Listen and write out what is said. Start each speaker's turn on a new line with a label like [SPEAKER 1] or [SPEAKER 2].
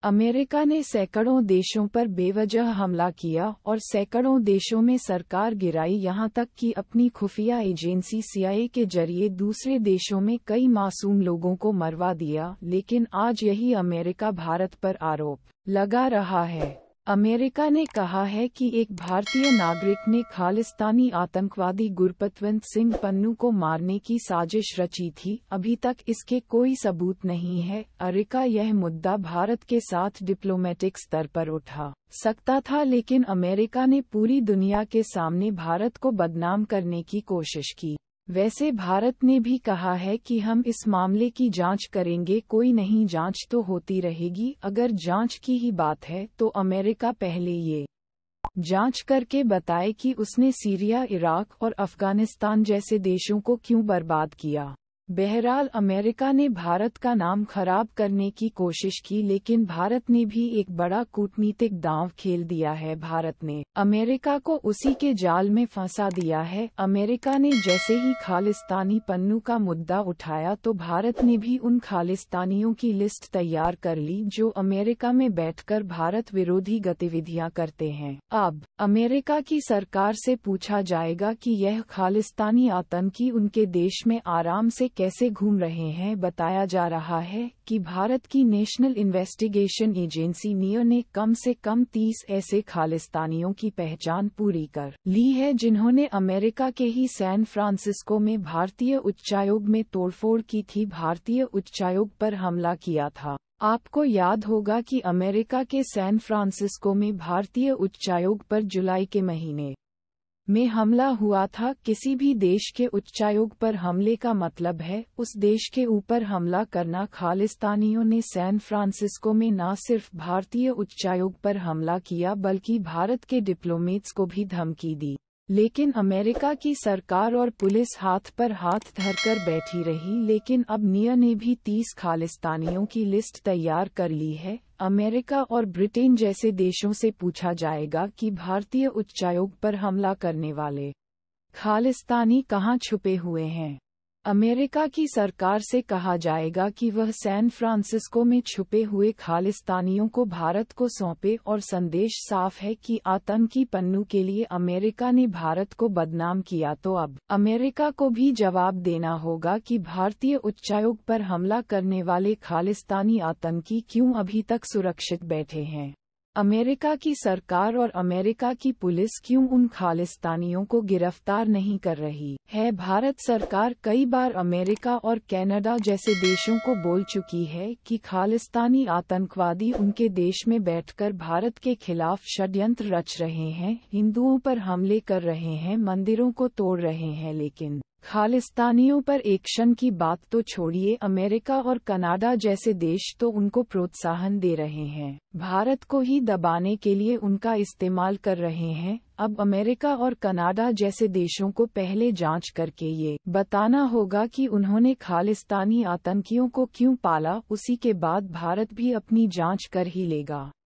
[SPEAKER 1] America ने सैकड़ों देशों पर बेवजह हमला किया और सैकड़ों देशों में सरकार गिराई, यहाँ तक कि अपनी खुफिया एजेंसी CIA के जरिए दूसरे देशों में कई मासूम लोगों को मरवा दिया। लेकिन आज यही अमेरिका भारत पर आरोप लगा रहा है। अमेरिका ने कहा है कि एक भारतीय नागरिक ने खालिस्तानी आतंकवादी गुरपतवंत सिंह पन्नू को मारने की साजिश रची थी। अभी तक इसके कोई सबूत नहीं है। अमेरिका यह मुद्दा भारत के साथ डिप्लोमेटिक स्तर पर उठा सकता था, लेकिन अमेरिका ने पूरी दुनिया के सामने भारत को बदनाम करने की कोशिश की। वैसे भारत ने भी कहा है कि हम इस मामले की जांच करेंगे। कोई नहीं, जांच तो होती रहेगी। अगर जांच की ही बात है तो अमेरिका पहले ये जांच करके बताए कि उसने सीरिया, इराक और अफगानिस्तान जैसे देशों को क्यों बर्बाद किया। बहरहाल अमेरिका ने भारत का नाम खराब करने की कोशिश की, लेकिन भारत ने भी एक बड़ा कूटनीतिक दांव खेल दिया है। भारत ने अमेरिका को उसी के जाल में फंसा दिया है। अमेरिका ने जैसे ही खालिस्तानी पन्नू का मुद्दा उठाया तो भारत ने भी उन खालिस्तानियों की लिस्ट तैयार कर ली जो अमेरिका में बैठकर भारत विरोधी गतिविधियां करते हैं। अब अमेरिका की सरकार से पूछा जाएगा कि यह खालिस्तानी आतंकी उनके देश में आराम से कैसे घूम रहे हैं। बताया जा रहा है कि भारत की नेशनल इन्वेस्टिगेशन एजेंसी NIA ने कम से कम 30 ऐसे खालिस्तानियों की पहचान पूरी कर ली है जिन्होंने अमेरिका के ही सैन फ्रांसिस्को में भारतीय उच्चायोग में तोड़फोड़ की थी, भारतीय उच्चायोग पर हमला किया था। आपको याद होगा कि अमेरिका के सैन फ्रांसिस्को में भारतीय उच्चायोग पर जुलाई के महीने में हमला हुआ था। किसी भी देश के उच्चायोग पर हमले का मतलब है उस देश के ऊपर हमला करना। खालिस्तानियों ने सैन फ्रांसिस्को में न सिर्फ भारतीय उच्चायोग पर हमला किया बल्कि भारत के डिप्लोमेट्स को भी धमकी दी, लेकिन अमेरिका की सरकार और पुलिस हाथ पर हाथ धरकर बैठी रही। लेकिन अब NIA ने भी 30 खालिस्तानियों की लिस्ट तैयार कर ली है। अमेरिका और ब्रिटेन जैसे देशों से पूछा जाएगा कि भारतीय उच्चायोग पर हमला करने वाले खालिस्तानी कहां छुपे हुए हैं। अमेरिका की सरकार से कहा जाएगा कि वह सैन फ्रांसिस्को में छुपे हुए खालिस्तानियों को भारत को सौंपे। और संदेश साफ है कि आतंकी पन्नू के लिए अमेरिका ने भारत को बदनाम किया, तो अब अमेरिका को भी जवाब देना होगा कि भारतीय उच्चायोग पर हमला करने वाले खालिस्तानी आतंकी क्यों अभी तक सुरक्षित बैठे हैं। अमेरिका की सरकार और अमेरिका की पुलिस क्यों उन खालिस्तानियों को गिरफ्तार नहीं कर रही है। भारत सरकार कई बार अमेरिका और कनाडा जैसे देशों को बोल चुकी है कि खालिस्तानी आतंकवादी उनके देश में बैठकर भारत के खिलाफ षड्यंत्र रच रहे हैं, हिंदुओं पर हमले कर रहे हैं, मंदिरों को तोड़ रहे हैं। लेकिन खालिस्तानियों पर एक्शन की बात तो छोड़िए, अमेरिका और कनाडा जैसे देश तो उनको प्रोत्साहन दे रहे हैं, भारत को ही दबाने के लिए उनका इस्तेमाल कर रहे हैं। अब अमेरिका और कनाडा जैसे देशों को पहले जांच करके ये बताना होगा कि उन्होंने खालिस्तानी आतंकियों को क्यों पाला, उसी के बाद भारत भी अपनी जांच कर ही लेगा।